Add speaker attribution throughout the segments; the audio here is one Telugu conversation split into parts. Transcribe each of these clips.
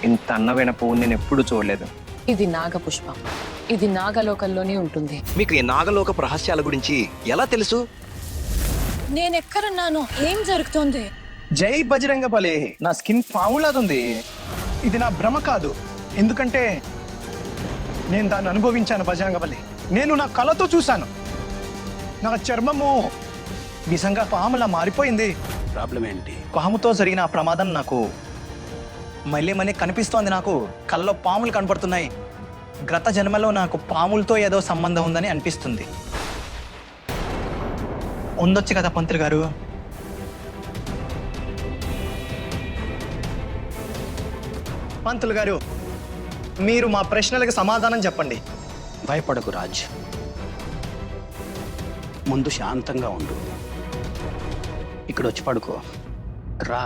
Speaker 1: ఇంత అందమైన పువ్వు నేను ఎప్పుడు చూడలేదు.
Speaker 2: ఇది నాగపుష్పం. ఇది నాగలోకంలోనే ఉంటుంది.
Speaker 3: మీకు ఈ నాగలోక రహస్యాల గురించి ఎలా తెలుసు?
Speaker 2: నేనెక్కడున్నాను? ఏం జరుగుతోంది?
Speaker 4: జై బజరంగ బలి. నా స్కిన్ పావులాదుంది. ఇది నా భ్రమ కాదు, ఎందుకంటే నేను దాన్ని అనుభవించాను. బజరంగ బలి నేను నా కళ్ళతో చూశాను. నా చర్మము నిజంగా పాములా మారిపోయింది.
Speaker 5: ప్రాబ్లం ఏంటి?
Speaker 4: పాముతో జరిగిన ఆ ప్రమాదం నాకు మళ్ళీ కనిపిస్తోంది. నాకు కళ్ళలో పాములు కనపడుతున్నాయి. గత జన్మలో నాకు పాములతో ఏదో సంబంధం ఉందని అనిపిస్తుంది. ఉండొచ్చు కదా పంతులు గారు? పంతులు గారు, మీరు మా ప్రశ్నలకు సమాధానం చెప్పండి.
Speaker 5: భయపడకు రాజ్, ముందు శాంతంగా ఉండు. ఇక్కడ వచ్చి పడుకో. రా.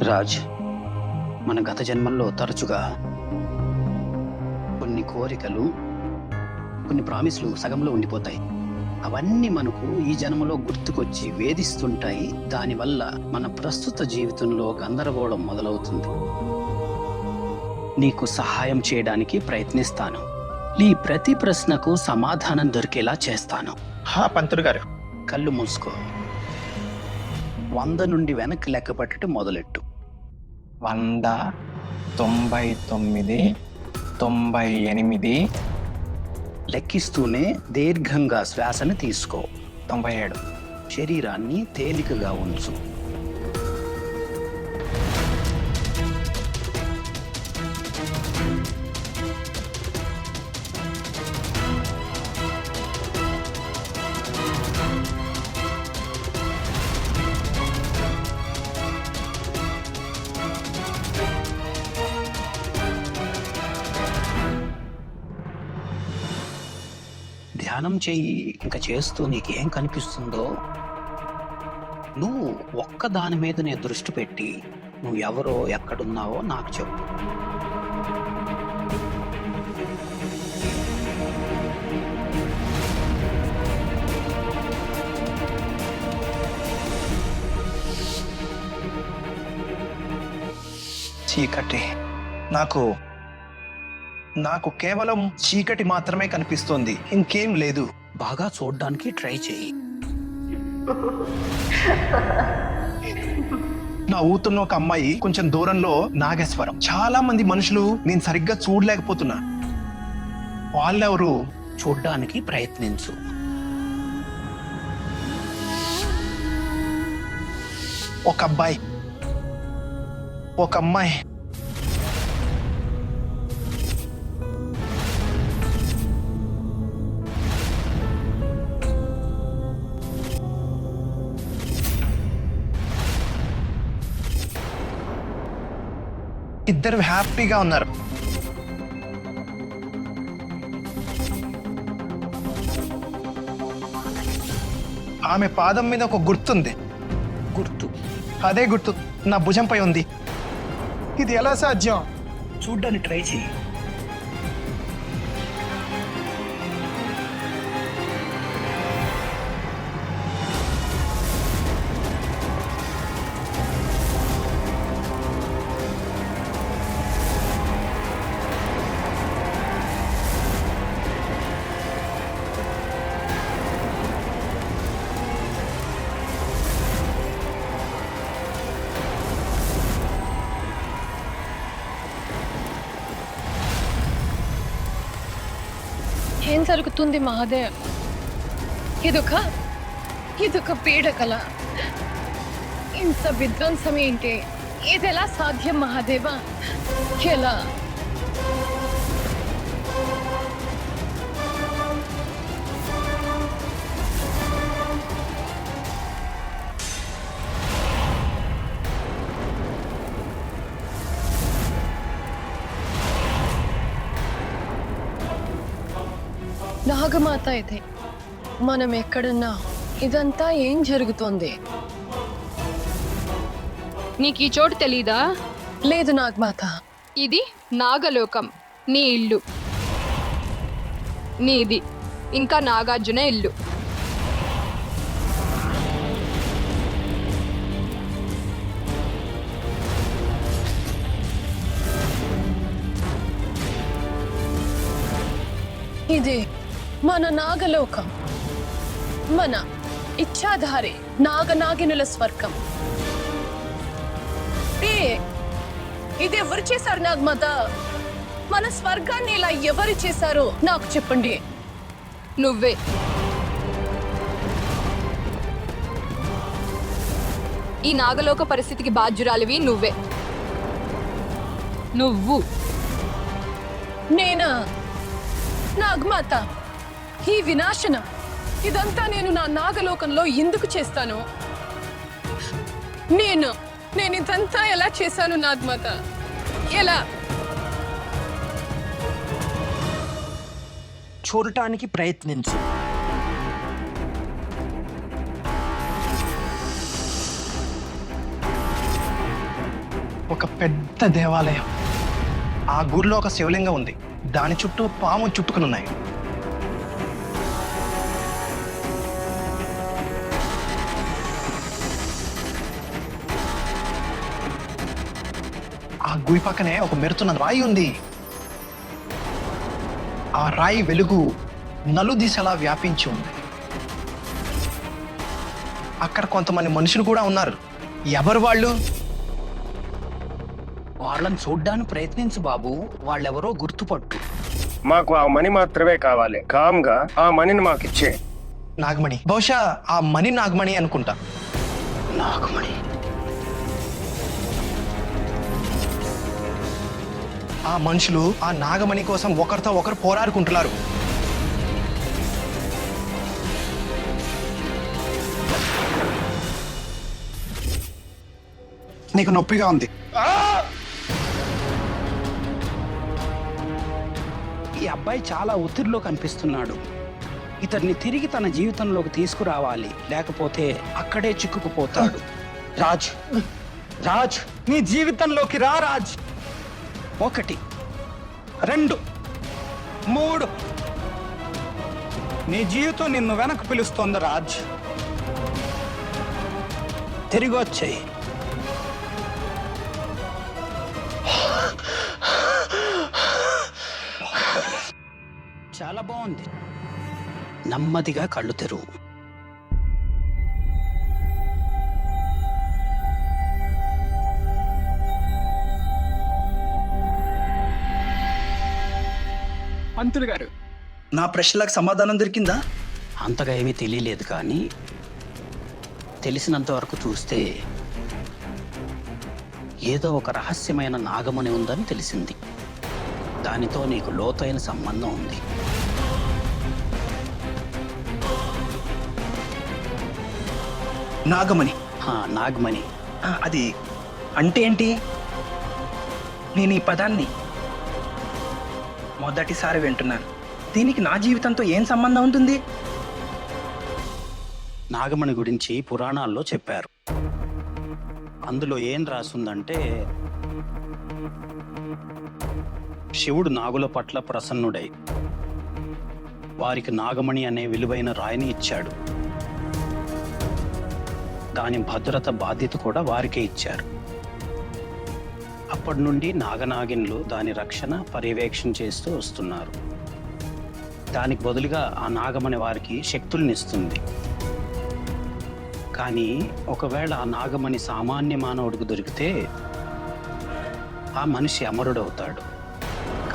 Speaker 5: రాజ్, మన గత జన్మల్లో తరచుగా కొన్ని కోరికలు, కొన్ని ప్రామిస్లు సగంలో ఉండిపోతాయి. అవన్నీ మనకు ఈ జన్మలో గుర్తుకొచ్చి వేధిస్తుంటాయి. దానివల్ల మన ప్రస్తుత జీవితంలో గందరగోళం మొదలవుతుంది. నీకు సహాయం చేయడానికి ప్రయత్నిస్తాను. నీ ప్రతి ప్రశ్నకు సమాధానం దొరికేలా చేస్తాను.
Speaker 4: పంతులు గారు,
Speaker 5: కళ్ళు మూసుకో. 100 నుండి వెనక్కి లెక్క పట్టడం మొదలెట్టు.
Speaker 1: 100, 99, 98,
Speaker 5: లెక్కిస్తూనే దీర్ఘంగా శ్వాసను తీసుకో.
Speaker 1: 97.
Speaker 5: శరీరాన్ని తేలికగా ఉంచు. ధ్యానం చెయ్యి. ఇంకా చేస్తూ నీకేం కనిపిస్తుందో నువ్వు ఒక్క దాని మీదనే దృష్టి పెట్టి నువ్వు ఎవరో ఎక్కడున్నావో నాకు చెప్పు.
Speaker 4: చీకటి. నాకు కేవలం చీకటి మాత్రమే కనిపిస్తోంది, ఇంకేం లేదు.
Speaker 5: బాగా చూడడానికి ట్రై చెయ్యి.
Speaker 4: నా ఊతున్న ఒక అమ్మాయి కొంచెం దూరంలో నాగేశ్వరం. చాలా మంది మనుషులు నేను సరిగ్గా చూడలేకపోతున్నా. వాళ్ళెవరు?
Speaker 5: చూడ్డానికి ప్రయత్నించు.
Speaker 4: ఒక అబ్బాయి, ఒక అమ్మాయి. ఇద్దరు హ్యాపీగా ఉన్నారు. ఆమె పాదం మీద ఒక గుర్తుంది.
Speaker 5: గుర్తు?
Speaker 4: అదే గుర్తు నా భుజంపై ఉంది. ఇది ఎలా సాధ్యం?
Speaker 5: చూడ్డానికి ట్రై చెయ్యి.
Speaker 2: ఏం జరుగుతుంది మహాదేవ్? ఇదొక పీడకల. ఇంత విధ్వంసం ఏంటి? ఇదెలా సాధ్యం మహాదేవా? ఎలా? నాగమాత ఇది. మనం ఎక్కడున్నా ఇదంతా ఏం జరుగుతోంది?
Speaker 6: నీకు ఈ చోటు తెలీదా?
Speaker 2: లేదు నాగమాత.
Speaker 6: ఇది నాగలోకం. నీ ఇల్లు నీది. ఇంకా నాగార్జున ఇల్లు.
Speaker 2: ఇది మన నాగలోకం, మన ఇచ్ఛాధారి నాగనాగినుల స్వర్గం. ఇది ఎవరు చేశారు నాగమాత? మన స్వర్గాన్ని ఇలా ఎవరు చేశారో నాకు చెప్పండి.
Speaker 6: నువ్వే. ఈ నాగలోక పరిస్థితికి బాధ్యురాలివి నువ్వే. నువ్వు.
Speaker 2: నేనా? నాగమాత, ఈ వినాశనం ఇదంతా నేను నా నాగలోకంలో ఎందుకు చేస్తాను? నేను ఇదంతా ఎలా చేశాను నాగమాత? ఎలా?
Speaker 7: చూడటానికి ప్రయత్నించు.
Speaker 4: ఒక పెద్ద దేవాలయం. ఆ గుడిలో ఒక శివలింగం ఉంది. దాని చుట్టూ పాము చుట్టుకుని ఉన్నాయి. ఆ గుడి పక్కనే ఒక మెరుతున్న రాయి ఉంది. ఆ రాయి వెలుగు నలుదిశలా వ్యాపించి ఉంది. అక్కడ కొంతమంది మనుషులు కూడా ఉన్నారు. ఎవరు వాళ్ళు?
Speaker 5: వాళ్ళని చూడ్డానికి ప్రయత్నించు బాబు. వాళ్ళెవరో గుర్తుపట్టు.
Speaker 8: మాకు ఆ మణి మాత్రమే కావాలి. కామ్గా ఆ మణిని మాకిచ్చే.
Speaker 4: నాగమణి. బహుశా ఆ మణి నాగమణి అనుకుంటా.
Speaker 5: నాగమణి.
Speaker 4: ఆ మనుషులు ఆ నాగమణి కోసం ఒకరితో ఒకరు పోరాడుకుంటున్నారు. నీకు నొప్పిగా ఉంది.
Speaker 5: ఈ అబ్బాయి చాలా ఒత్తిడిలో కనిపిస్తున్నాడు. ఇతన్ని తిరిగి తన జీవితంలోకి తీసుకురావాలి, లేకపోతే అక్కడే చిక్కుకుపోతాడు.
Speaker 7: రాజ్, రాజ్, నీ జీవితంలోకి రా రాజ్.
Speaker 5: 1 2 3.
Speaker 7: నీ జీవితం నిన్ను వెనక్కి పిలుస్తోంది రాజ్.
Speaker 5: తిరిగి వచ్చాయి. చాలా బాగుంది. నెమ్మదిగా కళ్ళు తెరువు.
Speaker 7: పంతులు గారు,
Speaker 9: నా ప్రశ్నలకు సమాధానం దొరికిందా?
Speaker 5: అంతగా ఏమీ తెలియలేదు, కానీ తెలిసినంత వరకు చూస్తే ఏదో ఒక రహస్యమైన నాగమణి ఉందని తెలిసింది. దానితో నీకు లోతైన సంబంధం ఉంది.
Speaker 9: నాగమణి.
Speaker 5: నాగమణి.
Speaker 9: అది అంటే ఏంటి? నేను ఈ పదాన్ని మొదటిసారి వింటున్నాను. దీనికి నా జీవితంతో ఏం సంబంధం ఉంటుంది?
Speaker 5: నాగమణి గురించి పురాణాల్లో చెప్పారు. అందులో ఏం రాసుందంటే, శివుడు నాగుల పట్ల ప్రసన్నుడై వారికి నాగమణి అనే విలువైన రాయిని ఇచ్చాడు. దాని భద్రత బాధ్యత కూడా వారికే ఇచ్చారు. అప్పటి నుండి నాగనాగిన్లు దాని రక్షణ పర్యవేక్షణ చేస్తూ వస్తున్నారు. దానికి బదులుగా ఆ నాగమణి వారికి శక్తుల్నిస్తుంది. కానీ ఒకవేళ ఆ నాగమణి సామాన్య మానవుడికి దొరికితే ఆ మనిషి అమరుడవుతాడు.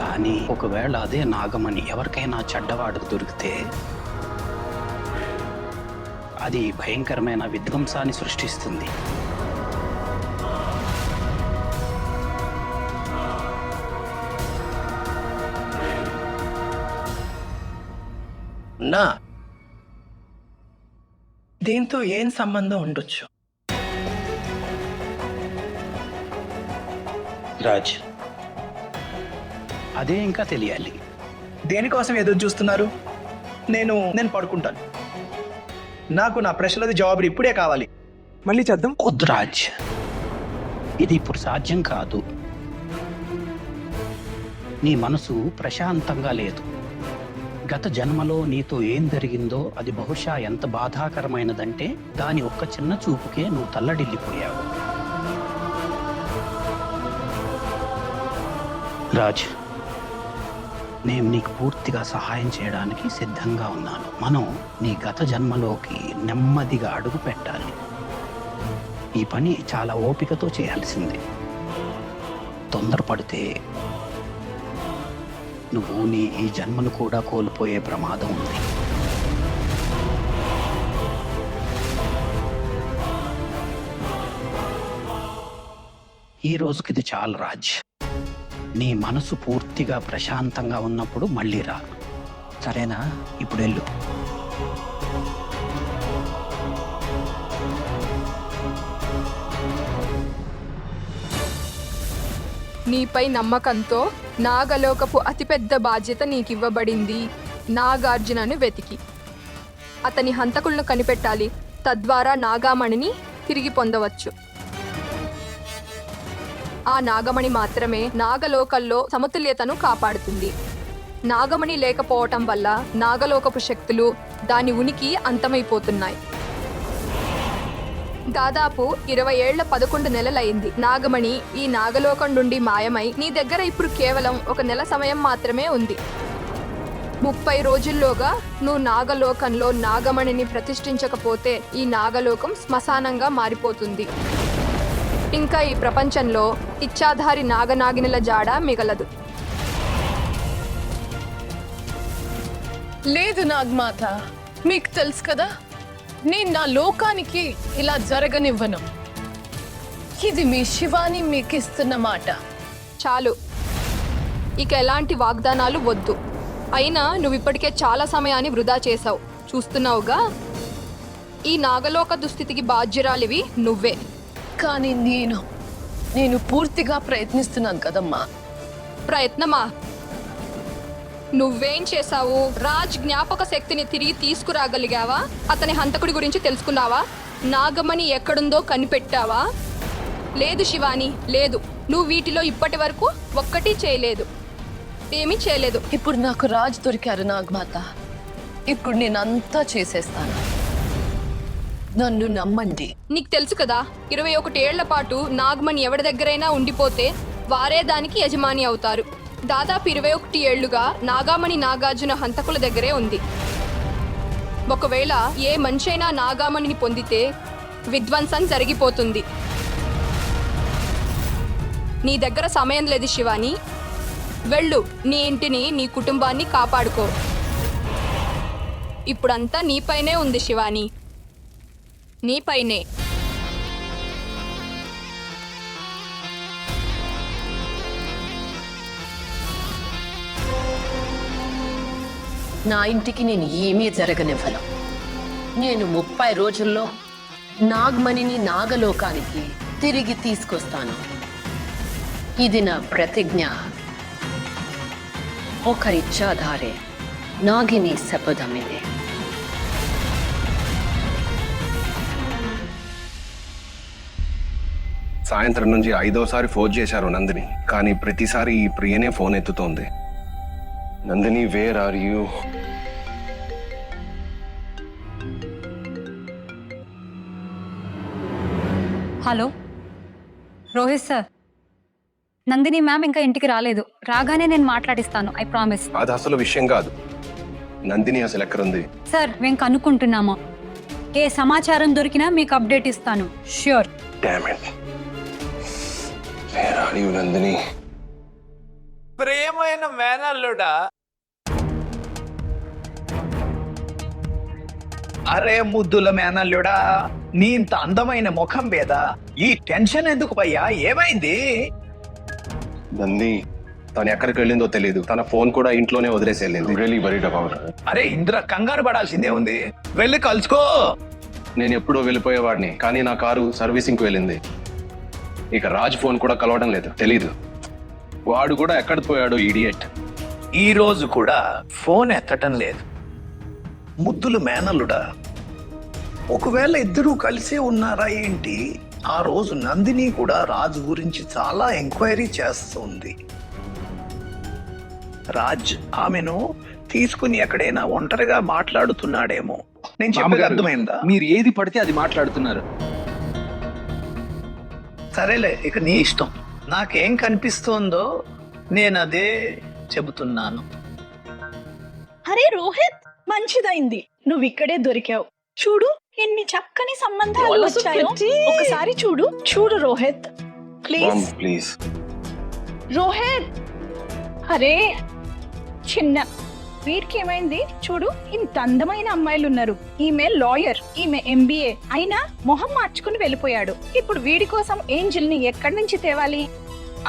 Speaker 5: కానీ ఒకవేళ అదే నాగమణి ఎవరికైనా చెడ్డవాడికి దొరికితే అది భయంకరమైన విధ్వంసాన్ని సృష్టిస్తుంది.
Speaker 9: నా దీంతో ఏం సంబంధం ఉండొచ్చు?
Speaker 5: రాజ్, అదే ఇంకా తెలియాలి.
Speaker 9: దేనికోసం ఎదురు చూస్తున్నారు?
Speaker 4: నేను పడుకుంటాను. నాకు నా ప్రశ్నలది జవాబులు ఇప్పుడే కావాలి.
Speaker 7: మళ్ళీ చేద్దాం.
Speaker 5: వద్దు రాజ్, ఇది ఇప్పుడు సాధ్యం కాదు. నీ మనసు ప్రశాంతంగా లేదు. గత జన్మలో నీతో ఏం జరిగిందో అది బహుశా ఎంత బాధాకరమైనదంటే దాని ఒక్క చిన్న చూపుకే నువ్వు తల్లడిల్లిపోయావు. రాజ్, నేను నీకు పూర్తిగా సహాయం చేయడానికి సిద్ధంగా ఉన్నాను. మనం నీ గత జన్మలోకి నెమ్మదిగా అడుగు పెట్టాలి. ఈ పని చాలా ఓపికతో చేయాల్సింది. తొందరపడితే నువ్వు నీ ఈ జన్మను కూడా కోల్పోయే ప్రమాదం ఉంది. ఈ రోజుకి ఇది చాలు రాజ్. నీ మనసు పూర్తిగా ప్రశాంతంగా ఉన్నప్పుడు మళ్ళీ రా, సరేనా? ఇప్పుడు వెళ్ళు.
Speaker 6: నీపై నమ్మకంతో నాగలోకపు అతిపెద్ద బాధ్యత నీకివ్వబడింది. నాగార్జునను వెతికి అతని హంతకులను కనిపెట్టాలి. తద్వారా నాగామణిని తిరిగి పొందవచ్చు. ఆ నాగమణి మాత్రమే నాగలోకంలో సమతుల్యతను కాపాడుతుంది. నాగమణి లేకపోవటం వల్ల నాగలోకపు శక్తులు, దాని ఉనికి అంతమైపోతున్నాయి. దాదాపు 20 ఏళ్ల 11 నెలలైంది. నాగమణి ఈ నాగలోకం నుండి మాయమై నీ దగ్గర ఇప్పుడు కేవలం 1 నెల సమయం మాత్రమే ఉంది. 30 రోజుల్లోగా నువ్వు నాగలోకంలో నాగమణిని ప్రతిష్ఠించకపోతే ఈ నాగలోకం శ్మశానంగా మారిపోతుంది. ఇంకా ఈ ప్రపంచంలో ఇచ్చాధారి నాగనాగినుల జాడ మిగలదు.
Speaker 2: లేదు నాగమాత, మీకు తెలుసు కదా, నేను నా లోకానికి ఇలా జరగనివ్వను. ఇది మీ శివాని మీకు ఇస్తున్న మాట.
Speaker 6: చాలు, ఇక ఎలాంటి వాగ్దానాలు వద్దు. అయినా నువ్వు ఇప్పటికే చాలా సమయాన్ని వృధా చేశావు. చూస్తున్నావుగా, ఈ నాగలోక దుస్థితికి బాధ్యురాలివి నువ్వే.
Speaker 2: కానీ నేను పూర్తిగా ప్రయత్నిస్తున్నాను కదమ్మా.
Speaker 6: ప్రయత్నమా? నువ్వేం చేశావు? రాజ్ జ్ఞాపక శక్తిని తిరిగి తీసుకురాగలిగావా? అతని హంతకుడి గురించి తెలుసుకున్నావా? నాగమణి ఎక్కడుందో కనిపెట్టావా? లేదు శివాని, లేదు. నువ్వు వీటిలో ఇప్పటి వరకు ఒక్కటి చేయలేదు. ఏమీ చేయలేదు.
Speaker 2: ఇప్పుడు నాకు రాజ్ దొరికారు నాగమాత. ఇప్పుడు నేనంతా చేసేస్తాను. నన్ను నమ్మండి.
Speaker 6: నీకు తెలుసు కదా, 21 ఏళ్ల పాటు నాగమణి ఎవరి దగ్గరైనా ఉండిపోతే వారే దానికి యజమాని అవుతారు. దాదాపు 21 ఏళ్లుగా నాగామణి నాగార్జున హంతకుల దగ్గరే ఉంది. ఒకవేళ ఏ మనిషైనా నాగామణిని పొందితే విధ్వంసం జరిగిపోతుంది. నీ దగ్గర సమయం లేదు శివాని. వెళ్ళు, నీ ఇంటిని, నీ కుటుంబాన్ని కాపాడుకో. ఇప్పుడంతా నీపైనే ఉంది శివాని, నీపైనే.
Speaker 2: నా ఇంటికి నేను ఏమీ జరగనివ్వను. నేను 30 రోజుల్లో నాగమణిని నాగలోకానికి తిరిగి తీసుకొస్తాను. ఇది నా ప్రతిజ్ఞ. ఒకరిచ్చాధారే నాగిని శపథమిదే.
Speaker 8: సాయంత్రం నుంచి 5వసారి ఫోన్ చేశారు నందిని, కానీ ప్రతిసారి ఈ ప్రియనే ఫోన్ ఎత్తుతోంది. Nandini, where are you?
Speaker 10: Hello Rohit sir, Nandini ma'am ఇంకా ఇంటికి రాలేదు. రాగానే నేను మాట్లాడిస్తాను, ఐ ప్రామిస్.
Speaker 8: అది అసలు విషయం కాదు. నందిని అసలు ఎక్కడుంది?
Speaker 10: సార్, మేము కనుక్కుంటున్నాము. ఏ సమాచారం దొరికినా మీకు అప్డేట్ ఇస్తాను, sure.
Speaker 8: Damn it. Where are you Nandini?
Speaker 7: ప్రియమైన మేనల్లుడా,
Speaker 4: అరే ముద్దుల మేనల్లుడా, నీ ఇంత అందమైన ముఖం మీద ఈ టెన్షన్ ఎందుకు భయ్యా? ఏమైంది?
Speaker 8: నంది, తను ఎక్కడికి వెళ్ళిందో తెలియదు. తన ఫోన్ కూడా ఇంట్లోనే వదిలేసి వెళ్ళింది. Really worried about.
Speaker 4: అరే ఇంద్ర, కంగారు పడాల్సిందే ఉంది. వెళ్ళి కలుసుకో.
Speaker 8: నేను ఎప్పుడో వెళ్ళిపోయేవాడిని, కానీ నా కారు సర్వీసింగ్కి వెళ్ళింది. ఇక రాజ్ ఫోన్ కూడా కలవడం లేదు. తెలీదు వాడు కూడా ఎక్కడ పోయాడో, ఇడియట్.
Speaker 4: ఈ రోజు కూడా ఫోన్ ఎత్తటం లేదు. ముద్దులు మేనల్లుడా, ఒకవేళ ఇద్దరూ కలిసే ఉన్నారా ఏంటి? ఆ రోజు నందిని కూడా రాజు గురించి చాలా ఎంక్వైరీ చేస్తుంది. రాజ్ ఆమెను తీసుకుని ఎక్కడైనా ఒంటరిగా మాట్లాడుతున్నాడేమో. నేను చెప్పేది
Speaker 8: మామగారు,
Speaker 4: అర్థమైందా?
Speaker 8: మీరు ఏది పడితే అది మాట్లాడుతున్నారు.
Speaker 5: సరేలే, ఇక నీ ఇష్టం. నాకేం కనిపిస్తోందో నేను అదే చెబుతున్నాను.
Speaker 11: అరే రోహిత్, మంచిదైంది నువ్వు ఇక్కడే దొరికావు. చూడు ఎన్ని చక్కని సంబంధాలు వచ్చాయో. ఒకసారి చూడు చూడు రోహిత్, ప్లీజ్.
Speaker 8: ప్లీజ్
Speaker 11: రోహిత్, అరే చిన్న వీరికి ఏమైంది చూడు. ఇంత అందమైన అమ్మాయిలు ఉన్నారు. ఈమె లాయర్, ఈమె MBA అయినా మొహం మార్చుకుని వెళ్ళిపోయాడు. ఇప్పుడు వీడి కోసం ఏంజిల్ ని ఎక్కడి నుంచి తేవాలి?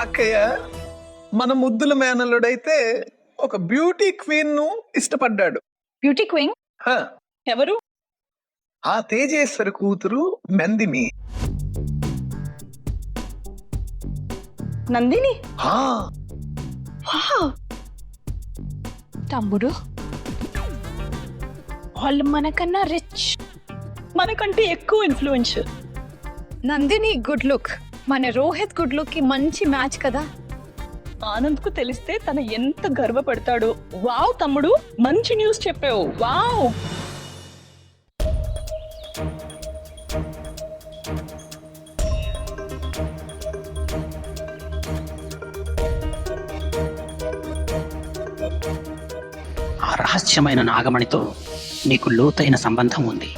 Speaker 4: అక్కయ్య, మన ముద్దుల మేనల్లుడైతే ఒక బ్యూటీ క్వీన్ ను ఇష్టపడ్డాడు.
Speaker 11: బ్యూటీ క్వీన్
Speaker 4: హ,
Speaker 11: ఎవరు?
Speaker 4: ఆ తేజేశ్వరి కూతురు నందిని.
Speaker 11: నందిని.
Speaker 4: హా,
Speaker 11: వావ్. తమ్ముడు, వాళ్ళు మనకన్నా రిచ్, మనకంటే ఎక్కువ ఇన్ఫ్లుయెన్షియల్.
Speaker 2: నందిని గుడ్ లుక్ మన రోహిత్ గుడ్ లుక్ కి మంచి మ్యాచ్ కదా.
Speaker 11: ఆనంద్ కు తెలిస్తే తన ఎంత గర్వపడతాడో. వావ్ తమ్ముడు, మంచి న్యూస్ చెప్పావు. వావ్.
Speaker 5: ఆ రహస్యమైన నాగమణితో నీకు లోతైన సంబంధం ఉంది.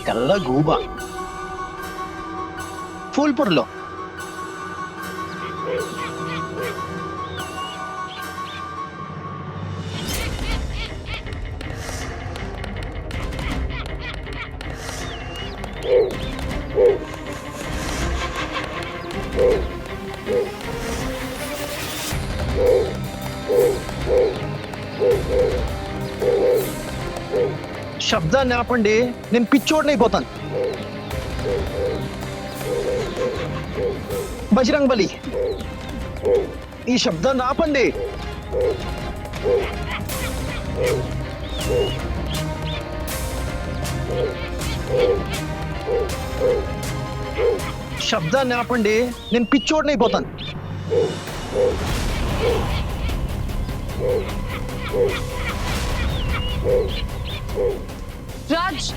Speaker 5: తెల్ల గూబ ఫూల్పూర్లో.
Speaker 7: శబ్దాన్ని ఆపండి, నేను పిచ్చోడినైపోతాను. బజరంగ్ బలి, ఈ శబ్దాన్ని ఆపండి. శబ్దాన్ని ఆపండి, నేను పిచ్చోడినైపోతాను.
Speaker 2: రాజ్,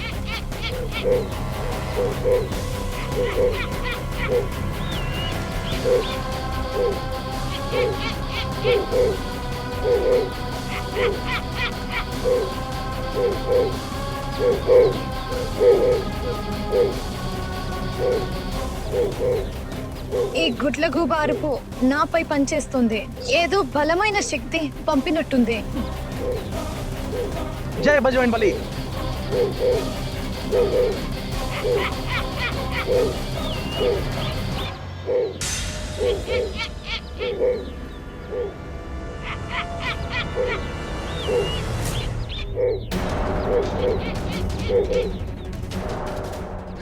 Speaker 2: ఈ గుడ్ల గూబ అరుపు నాపై పనిచేస్తుంది. ఏదో బలమైన శక్తి పంపినట్టుంది.
Speaker 7: జై బజరంగ్ బలి.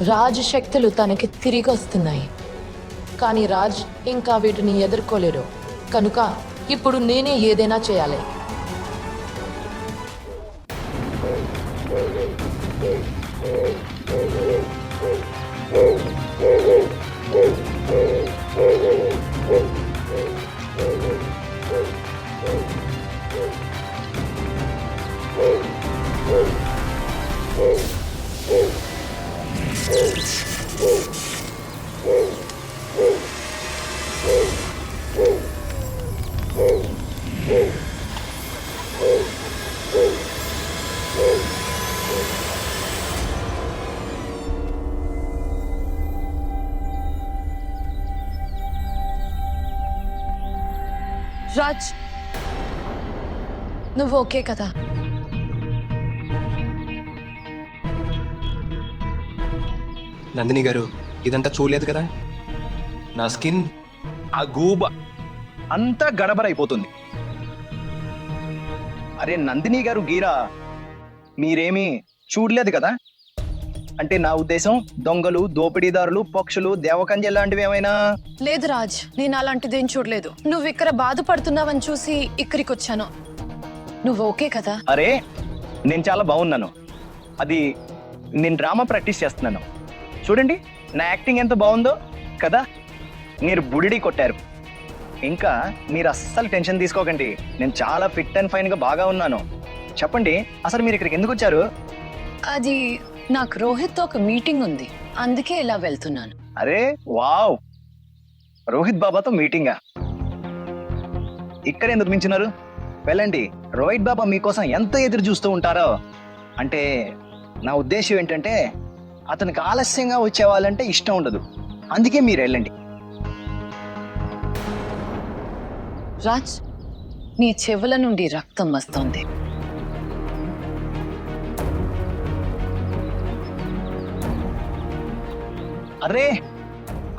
Speaker 12: రాజ్ శక్తులు తనకి తిరిగి వస్తున్నాయి, కానీ రాజ్ ఇంకా వీటిని ఎదుర్కోలేడు. కనుక ఇప్పుడు నేనే ఏదైనా చేయాలి.
Speaker 2: రాజ్, నువ్వు ఓకే కదా?
Speaker 1: నందిని గారు, ఇదంతా చూడలేదు కదా. నా స్కిన్
Speaker 4: ఆ గూబ అంతా గడబరైపోతుంది. అరే నందిని గారు, గీరా, మీరేమీ చూడలేదు కదా? అంటే నా ఉద్దేశం దొంగలు, దోపిడీదారులు, పక్షులు, దేవకంజ లాంటివి ఏమైనా?
Speaker 2: లేదు రాజ్, నేను అలాంటిదేం చూడలేదు. నువ్వు ఇక్కడ బాధపడుతున్నావని చూసి ఇక్కడికి వచ్చాను. నువ్వు ఓకే కదా?
Speaker 4: అరే నేను చాలా బాగున్నాను. అది నేను డ్రామా ప్రాక్టీస్ చేస్తున్నాను. చూడండి,
Speaker 9: నా యాక్టింగ్ ఎంత బాగుందో కదా. మీరు బుడిడి కొట్టారు. ఇంకా మీరు అస్సలు టెన్షన్ తీసుకోకండి, నేను చాలా ఫిట్ అండ్ ఫైన్ గా బాగా ఉన్నాను. చెప్పండి, అసలు మీరు ఇక్కడికి ఎందుకు వచ్చారు?
Speaker 2: అది నాకు రోహిత్తో ఒక మీటింగ్ ఉంది, అందుకే ఇలా వెళ్తున్నాను.
Speaker 9: అరే వావ్, రోహిత్ బాబాతో మీటింగా? ఇక్కడ ఎందుకు మించినారు? వెళ్ళండి, రోహిత్ బాబా మీకోసం ఎంత ఎదురు చూస్తూ ఉంటారో. అంటే నా ఉద్దేశం ఏంటంటే అతనికి ఆలస్యంగా వచ్చేవాళ్ళంటే ఇష్టం ఉండదు, అందుకే మీరు వెళ్ళండి.
Speaker 2: రాజ్, నీ చెవుల నుండి రక్తం వస్తోంది.
Speaker 9: అరే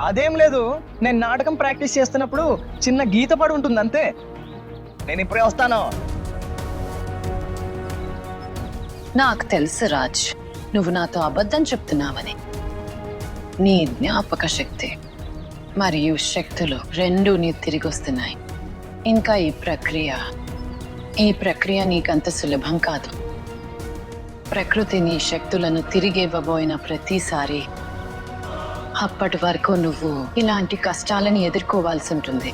Speaker 9: అదేం లేదు, నేను నాటకం ప్రాక్టీస్ చేస్తున్నప్పుడు చిన్న గీత పడి ఉంటుంది అంతే. నేను ఇప్పుడే వస్తాను.
Speaker 2: నాకు తెలుసు రాజ్, నువ్వు నాతో అబద్ధం చెప్తున్నావని. నీ జ్ఞాపక శక్తి మరియు శక్తులు రెండూ నీ తిరిగి వస్తున్నాయి. ఇంకా ఈ ప్రక్రియ నీకంత సులభం కాదు. ప్రకృతి నీ శక్తులను తిరిగి ఇవ్వబోయిన ప్రతిసారి అప్పటి వరకు నువ్వు ఇలాంటి కష్టాలను ఎదుర్కోవాల్సి ఉంటుంది.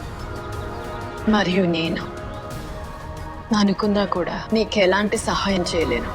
Speaker 2: మరియు నేను అనుకున్నా కూడా నీకు ఎలాంటి సహాయం చేయలేను.